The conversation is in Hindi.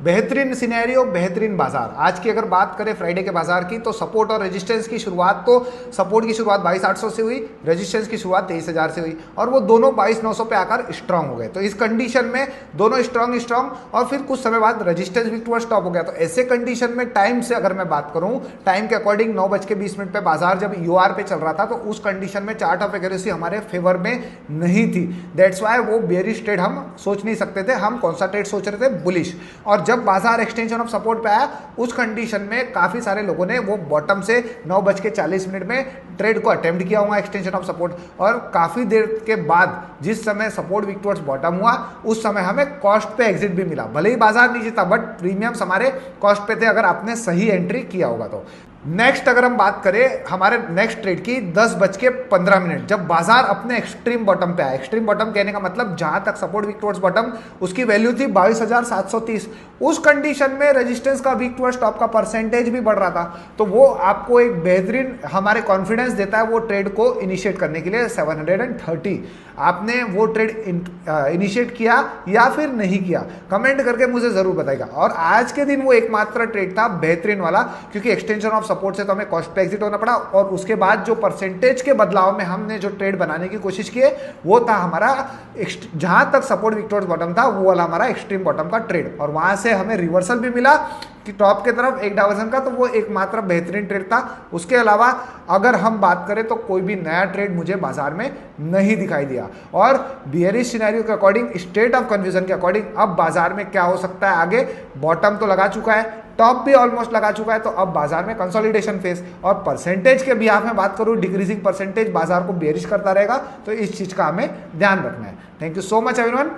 बेहतरीन सिनेरियो, बेहतरीन बाजार। आज की अगर बात करें फ्राइडे के बाजार की, तो सपोर्ट और रेजिस्टेंस की शुरुआत, तो सपोर्ट की शुरुआत 22,800 से हुई, रेजिस्टेंस की शुरुआत 23,000 से हुई और वो दोनों 22,900 पे आकर स्ट्रांग हो गए। तो इस कंडीशन में दोनों स्ट्रांग और फिर कुछ समय बाद रेजिस्टेंस भी टूवर्ड स्टॉप हो गया। तो ऐसे कंडीशन में टाइम से अगर मैं बात करूं, टाइम के अकॉर्डिंग 9:20 पे बाजार जब यूआर पे चल रहा था, तो उस कंडीशन में चार्ट ऑफ एक्यूरेसी हमारे फेवर में नहीं थी। दैट्स वाई वो बेयरिश ट्रेड हम सोच नहीं सकते थे, हम कौन सा ट्रेड सोच रहे थे, बुलिश। और जब बाजार एक्सटेंशन ऑफ सपोर्ट पे आया, उस कंडीशन में काफी सारे लोगों ने वो बॉटम से 9:40 में ट्रेड को अटेम्प्ट किया होगा एक्सटेंशन ऑफ सपोर्ट, और काफी देर के बाद जिस समय सपोर्ट वीक टुवर्ड्स बॉटम हुआ, उस समय हमें कॉस्ट पे एग्जिट भी मिला। भले ही बाजार नीचे था, बट प्रीमियम्स हमारे कॉस्ट पे थे अगर आपने सही एंट्री किया होगा तो। नेक्स्ट अगर हम बात करें हमारे नेक्स्ट ट्रेड की, 10:15, जब बाजार अपने एक्सट्रीम बॉटम पे आया। एक्सट्रीम बॉटम कहने का मतलब जहां तक सपोर्ट वीक टुवर्ड्स बॉटम उसकी वैल्यू थी 22,730। उस कंडीशन में रेजिस्टेंस का वीक टुवर्ड्स टॉप का परसेंटेज भी बढ़ रहा था। तो वो आपको एक बेहतरीन हमारे कॉन्फिडेंस देता है वो ट्रेड को इनिशिएट करने के लिए। 730 आपने वो ट्रेड इनिशिएट किया या फिर नहीं किया, कमेंट करके मुझे जरूर बताइएगा। और आज के दिन वो एकमात्र ट्रेड था बेहतरीन वाला, क्योंकि एक्सटेंशन ऑफ सपोर्ट से तो हमें कॉस्ट पे एग्जिट होना पड़ा, और उसके बाद जो परसेंटेज के बदलाव में हमने जो ट्रेड बनाने की कोशिश की है, वो था हमारा जहां तक सपोर्ट वीक टुवर्ड्स बॉटम था, वो वाला हमारा एक्सट्रीम बॉटम का ट्रेड, और वहां से हमें रिवर्सल भी मिला कि टॉप की तरफ एक डाइवर्सन का। तो वो एकमात्र बेहतरीन ट्रेड था। उसके अलावा अगर हम बात करें तो कोई भी नया ट्रेड मुझे बाजार में नहीं दिखाई दिया। और बियरिश सिनेरियो के अकॉर्डिंग, स्टेट ऑफ कंफ्यूजन के अकॉर्डिंग, अब बाजार में क्या हो सकता है आगे, बॉटम तो लगा चुका है, टॉप भी ऑलमोस्ट लगा चुका है, तो अब बाजार में कंसोलिडेशन फेज। और परसेंटेज के बिहाफ में बात करूं, डिक्रीजिंग परसेंटेज बाजार को बेयरिश करता रहेगा, तो इस चीज का हमें ध्यान रखना है। Thank you so much everyone.